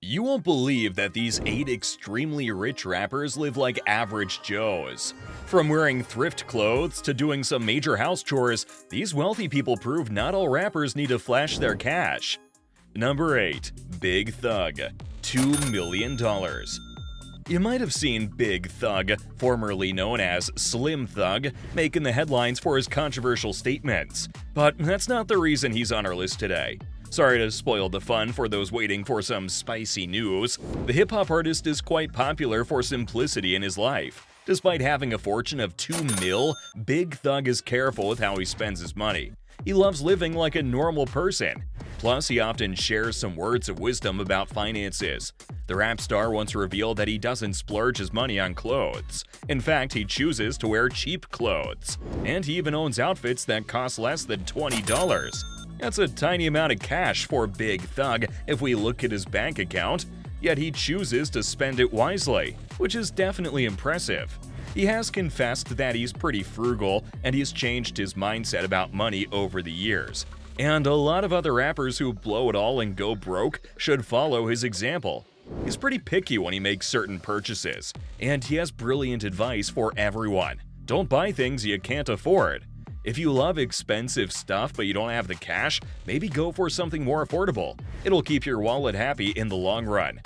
You won't believe that these 8 extremely rich rappers live like average Joes. From wearing thrift clothes to doing some major house chores, these wealthy people prove not all rappers need to flash their cash. Number 8. Big Thug, $2 million. You might have seen Big Thug, formerly known as Slim Thug, making the headlines for his controversial statements. But that's not the reason he's on our list today. Sorry to spoil the fun for those waiting for some spicy news. The hip-hop artist is quite popular for simplicity in his life. Despite having a fortune of $2 million, Big Thug is careful with how he spends his money. He loves living like a normal person. Plus, he often shares some words of wisdom about finances. The rap star once revealed that he doesn't splurge his money on clothes. In fact, he chooses to wear cheap clothes. And he even owns outfits that cost less than $20. That's a tiny amount of cash for Big Thug if we look at his bank account, yet he chooses to spend it wisely, which is definitely impressive. He has confessed that he's pretty frugal and he's changed his mindset about money over the years. And a lot of other rappers who blow it all and go broke should follow his example. He's pretty picky when he makes certain purchases, and he has brilliant advice for everyone. Don't buy things you can't afford. If you love expensive stuff but you don't have the cash, maybe go for something more affordable. It'll keep your wallet happy in the long run.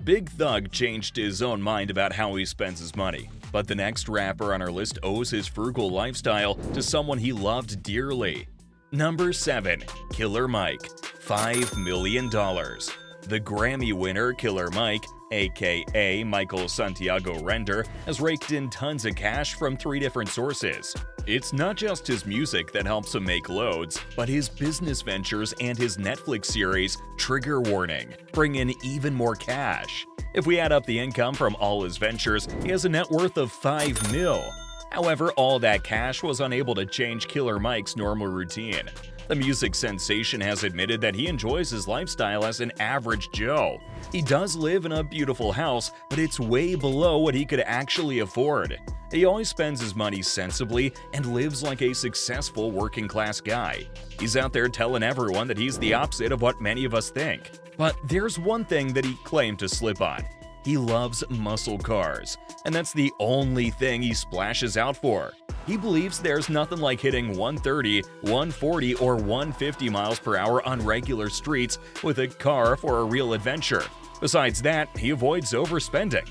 Big Thug changed his own mind about how he spends his money, but the next rapper on our list owes his frugal lifestyle to someone he loved dearly. Number 7. Killer Mike, $5 million. The Grammy winner Killer Mike, aka Michael Santiago Render, has raked in tons of cash from 3 different sources. It's not just his music that helps him make loads, but his business ventures and his Netflix series, Trigger Warning, bring in even more cash. If we add up the income from all his ventures, he has a net worth of $5 million. However, all that cash was unable to change Killer Mike's normal routine. The music sensation has admitted that he enjoys his lifestyle as an average Joe. He does live in a beautiful house, but it's way below what he could actually afford. He always spends his money sensibly and lives like a successful working-class guy. He's out there telling everyone that he's the opposite of what many of us think. But there's one thing that he claimed to slip on. He loves muscle cars, and that's the only thing he splashes out for. He believes there's nothing like hitting 130, 140, or 150 miles per hour on regular streets with a car for a real adventure. Besides that, he avoids overspending.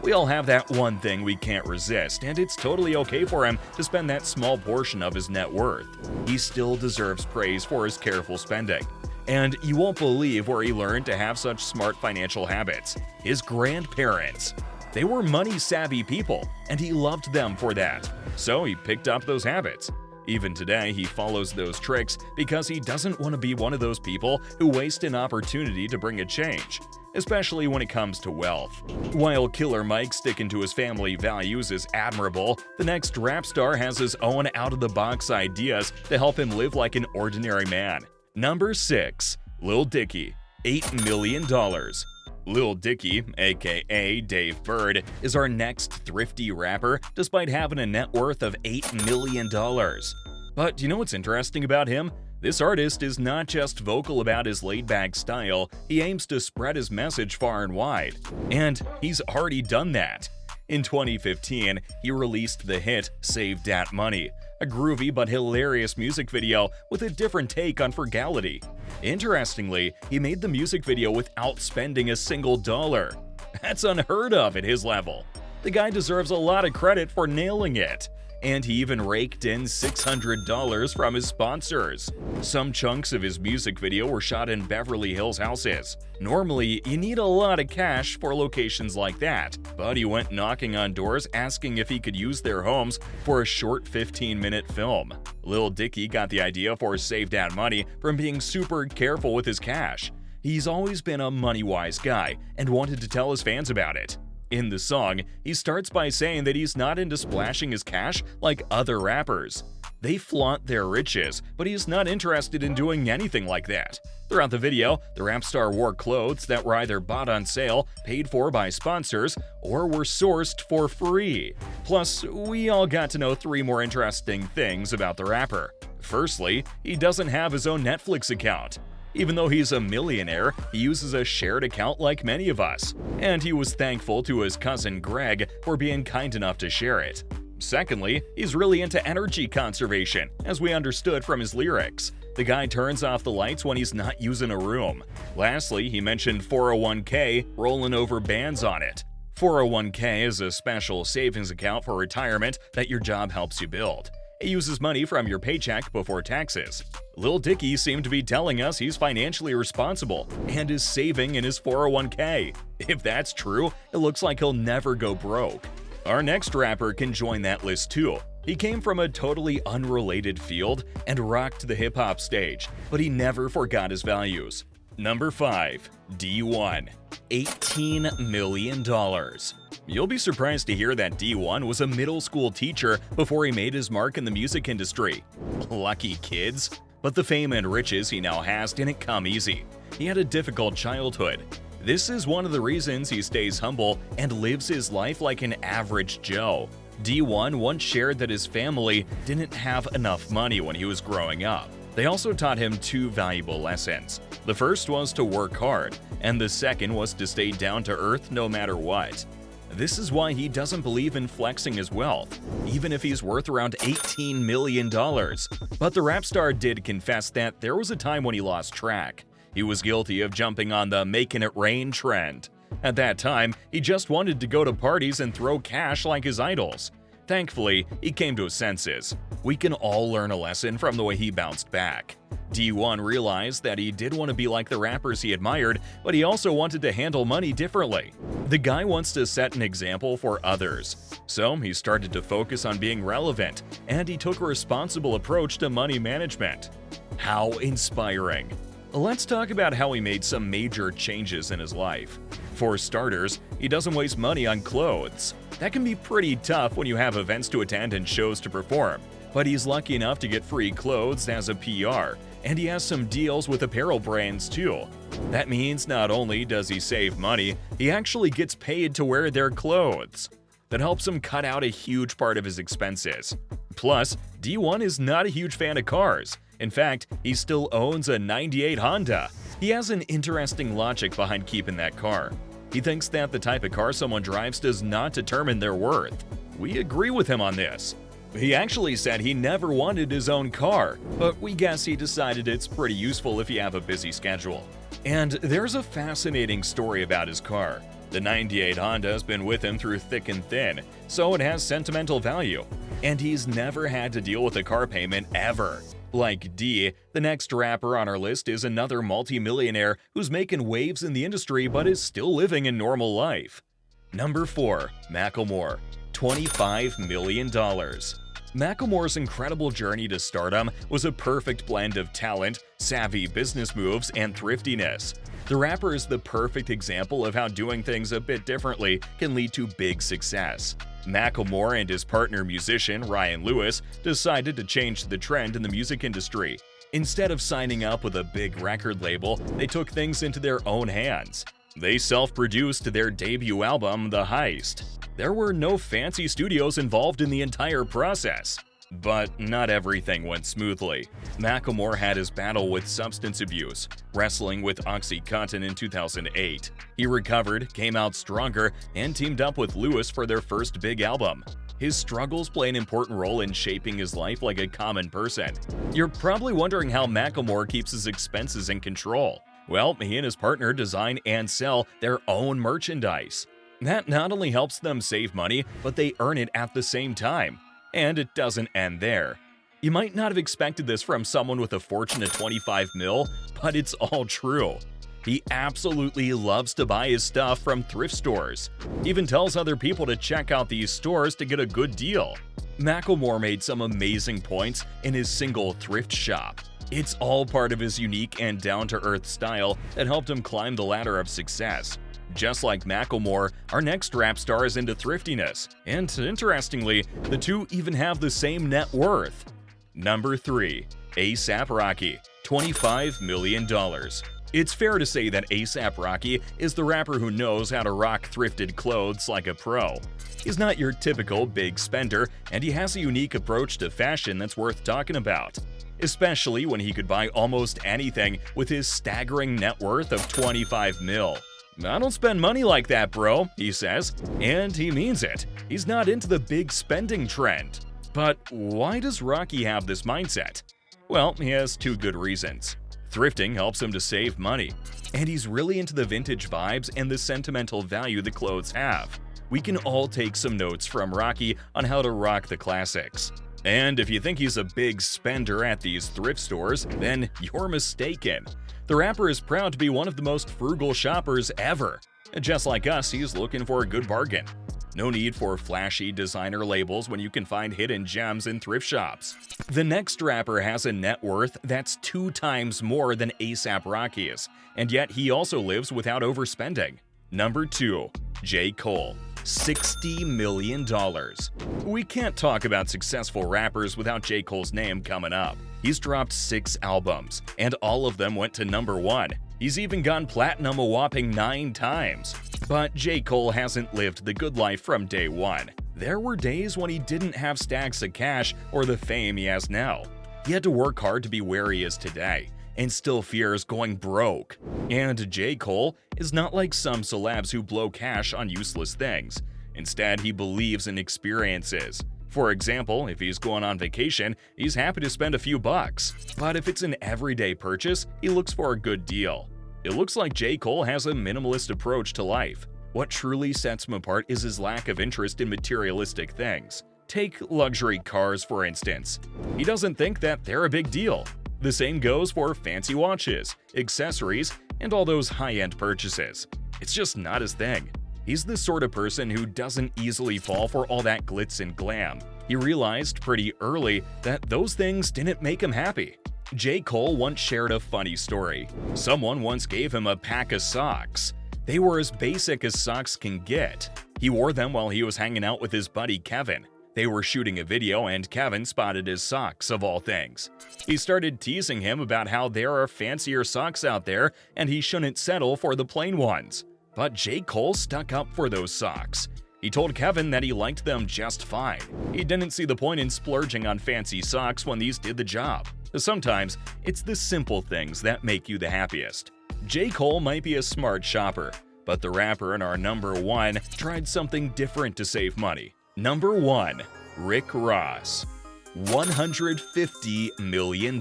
We all have that one thing we can't resist, and it's totally okay for him to spend that small portion of his net worth. He still deserves praise for his careful spending. And you won't believe where he learned to have such smart financial habits. His grandparents. They were money-savvy people, and he loved them for that. So he picked up those habits. Even today, he follows those tricks because he doesn't want to be one of those people who waste an opportunity to bring a change, especially when it comes to wealth. While Killer Mike sticking to his family values is admirable, the next rap star has his own out-of-the-box ideas to help him live like an ordinary man. Number 6. Lil Dicky, $8 million. Lil Dicky, aka Dave Bird, is our next thrifty rapper despite having a net worth of $8 million. But you know what's interesting about him? This artist is not just vocal about his laid-back style, he aims to spread his message far and wide. And he's already done that. In 2015, he released the hit Save Dat Money, a groovy but hilarious music video with a different take on frugality. Interestingly, he made the music video without spending a single dollar. That's unheard of at his level. The guy deserves a lot of credit for nailing it. And he even raked in $600 from his sponsors. Some chunks of his music video were shot in Beverly Hills houses. Normally, you need a lot of cash for locations like that, but he went knocking on doors asking if he could use their homes for a short 15-minute film. Lil Dicky got the idea for Save Dat Money from being super careful with his cash. He's always been a money-wise guy and wanted to tell his fans about it. In the song, he starts by saying that he's not into splashing his cash like other rappers. They flaunt their riches, but he's not interested in doing anything like that. Throughout the video, the rap star wore clothes that were either bought on sale, paid for by sponsors, or were sourced for free. Plus, we all got to know 3 more interesting things about the rapper. Firstly, he doesn't have his own Netflix account. Even though he's a millionaire, he uses a shared account like many of us, and he was thankful to his cousin Greg for being kind enough to share it. Secondly, he's really into energy conservation, as we understood from his lyrics. The guy turns off the lights when he's not using a room. Lastly, he mentioned 401k rolling over bands on it. 401k is a special savings account for retirement that your job helps you build. It uses money from your paycheck before taxes. Lil Dicky seemed to be telling us he's financially responsible and is saving in his 401k. If that's true, it looks like he'll never go broke. Our next rapper can join that list too. He came from a totally unrelated field and rocked the hip-hop stage, but he never forgot his values. Number 5. D1. $18 million. You'll be surprised to hear that D1 was a middle school teacher before he made his mark in the music industry. Lucky kids. But the fame and riches he now has didn't come easy. He had a difficult childhood. This is one of the reasons he stays humble and lives his life like an average Joe. D1 once shared that his family didn't have enough money when he was growing up. They also taught him 2 valuable lessons. The first was to work hard, and the second was to stay down to earth no matter what. This is why he doesn't believe in flexing his wealth, even if he's worth around $18 million. But the rap star did confess that there was a time when he lost track. He was guilty of jumping on the making it rain trend. At that time, he just wanted to go to parties and throw cash like his idols. Thankfully, he came to his senses. We can all learn a lesson from the way he bounced back. D1 realized that he did want to be like the rappers he admired, but he also wanted to handle money differently. The guy wants to set an example for others. So he started to focus on being relevant, and he took a responsible approach to money management. How inspiring! Let's talk about how he made some major changes in his life. For starters, he doesn't waste money on clothes. That can be pretty tough when you have events to attend and shows to perform. But he's lucky enough to get free clothes as a PR, and he has some deals with apparel brands too. That means not only does he save money, he actually gets paid to wear their clothes. That helps him cut out a huge part of his expenses. Plus, D1 is not a huge fan of cars. In fact, he still owns a '98 Honda. He has an interesting logic behind keeping that car. He thinks that the type of car someone drives does not determine their worth. We agree with him on this. He actually said he never wanted his own car, but we guess he decided it's pretty useful if you have a busy schedule. And there's a fascinating story about his car. The '98 Honda has been with him through thick and thin, so it has sentimental value. And he's never had to deal with a car payment ever. Like D, the next rapper on our list is another multi-millionaire who's making waves in the industry but is still living a normal life. Number 4. Macklemore. $25 million. Macklemore's incredible journey to stardom was a perfect blend of talent, savvy business moves, and thriftiness. The rapper is the perfect example of how doing things a bit differently can lead to big success. Macklemore and his partner musician Ryan Lewis decided to change the trend in the music industry. Instead of signing up with a big record label, they took things into their own hands. They self-produced their debut album, The Heist. There were no fancy studios involved in the entire process. But not everything went smoothly. Macklemore had his battle with substance abuse, wrestling with OxyContin in 2008. He recovered, came out stronger, and teamed up with Lewis for their first big album. His struggles play an important role in shaping his life like a common person. You're probably wondering how Macklemore keeps his expenses in control. Well, he and his partner design and sell their own merchandise. That not only helps them save money, but they earn it at the same time. And it doesn't end there. You might not have expected this from someone with a fortune of 25 mil, but it's all true. He absolutely loves to buy his stuff from thrift stores. He even tells other people to check out these stores to get a good deal. Macklemore made some amazing points in his single thrift shop. It's all part of his unique and down-to-earth style that helped him climb the ladder of success. Just like Macklemore, our next rap star is into thriftiness, and interestingly, the two even have the same net worth. Number 3. A$AP Rocky. $25 million. It's fair to say that A$AP Rocky is the rapper who knows how to rock thrifted clothes like a pro. He's not your typical big spender, and he has a unique approach to fashion that's worth talking about. especially when he could buy almost anything with his staggering net worth of 25 mil. "I don't spend money like that, bro," he says, and he means it. He's not into the big spending trend. But why does Rocky have this mindset? Well, he has two good reasons. Thrifting helps him to save money, and he's really into the vintage vibes and the sentimental value the clothes have. We can all take some notes from Rocky on how to rock the classics. And if you think he's a big spender at these thrift stores, then you're mistaken. The rapper is proud to be one of the most frugal shoppers ever. Just like us, he's looking for a good bargain. No need for flashy designer labels when you can find hidden gems in thrift shops. The next rapper has a net worth that's 2 times more than A$AP Rocky's, and yet he also lives without overspending. Number 2. J. Cole. $60 million. We can't talk about successful rappers without J. Cole's name coming up. He's dropped 6 albums, and all of them went to number 1. He's even gone platinum a whopping 9 times. But J. Cole hasn't lived the good life from day one. There were days when he didn't have stacks of cash or the fame he has now. He had to work hard to be where he is today, and still fears going broke. And J. Cole is not like some celebs who blow cash on useless things. Instead, he believes in experiences. For example, if he's going on vacation, he's happy to spend a few bucks. But if it's an everyday purchase, he looks for a good deal. It looks like J. Cole has a minimalist approach to life. What truly sets him apart is his lack of interest in materialistic things. Take luxury cars, for instance. He doesn't think that they're a big deal. The same goes for fancy watches, accessories, and all those high-end purchases. It's just not his thing. He's the sort of person who doesn't easily fall for all that glitz and glam. He realized pretty early that those things didn't make him happy. J. Cole once shared a funny story. Someone once gave him a pack of socks. They were as basic as socks can get. He wore them while he was hanging out with his buddy Kevin. They were shooting a video and Kevin spotted his socks, of all things. He started teasing him about how there are fancier socks out there and he shouldn't settle for the plain ones. But J. Cole stuck up for those socks. He told Kevin that he liked them just fine. He didn't see the point in splurging on fancy socks when these did the job. Sometimes, it's the simple things that make you the happiest. J. Cole might be a smart shopper, but the rapper in our number 1 tried something different to save money. Number 1. Rick Ross. $150 million.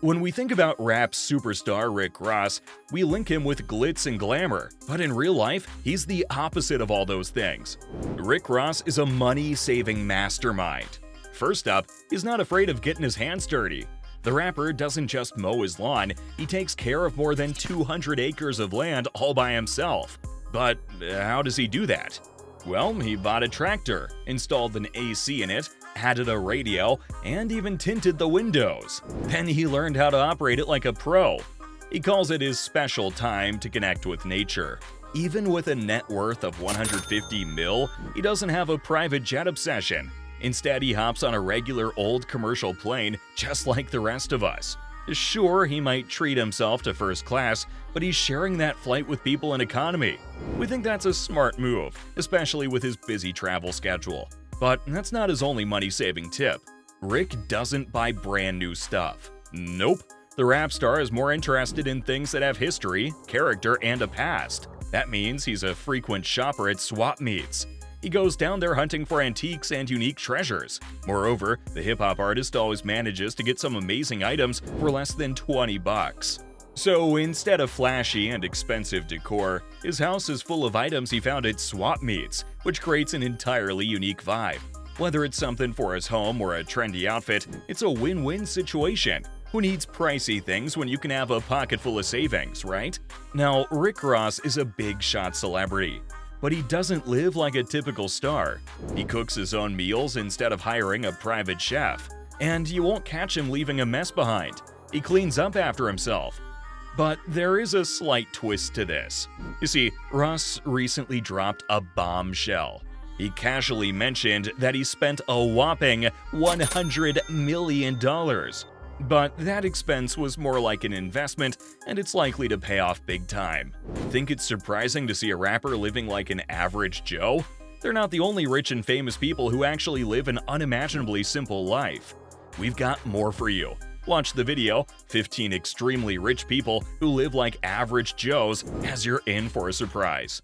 When we think about rap superstar Rick Ross, we link him with glitz and glamour, but in real life, he's the opposite of all those things. Rick Ross is a money-saving mastermind. First up, he's not afraid of getting his hands dirty. The rapper doesn't just mow his lawn, he takes care of more than 200 acres of land all by himself. But how does he do that? Well, he bought a tractor, installed an AC in it, added a radio, and even tinted the windows. Then he learned how to operate it like a pro. He calls it his special time to connect with nature. Even with a net worth of 150 mil, he doesn't have a private jet obsession. Instead, he hops on a regular old commercial plane just like the rest of us. Sure, he might treat himself to first class, but he's sharing that flight with people in economy. We think that's a smart move, especially with his busy travel schedule. But that's not his only money-saving tip. Rick doesn't buy brand new stuff. Nope. The rap star is more interested in things that have history, character, and a past. That means he's a frequent shopper at swap meets. He goes down there hunting for antiques and unique treasures. Moreover, the hip-hop artist always manages to get some amazing items for less than 20 bucks. So instead of flashy and expensive decor, his house is full of items he found at swap meets, which creates an entirely unique vibe. Whether it's something for his home or a trendy outfit, it's a win-win situation. Who needs pricey things when you can have a pocket full of savings, right? Now, Rick Ross is a big shot celebrity, but he doesn't live like a typical star. He cooks his own meals instead of hiring a private chef. And you won't catch him leaving a mess behind. He cleans up after himself. But there is a slight twist to this. You see, Ross recently dropped a bombshell. He casually mentioned that he spent a whopping $100 million. But that expense was more like an investment, and it's likely to pay off big time. Think it's surprising to see a rapper living like an average Joe? They're not the only rich and famous people who actually live an unimaginably simple life. We've got more for you. Watch the video 15 Extremely Rich People Who Live Like Average Joes, as you're in for a surprise.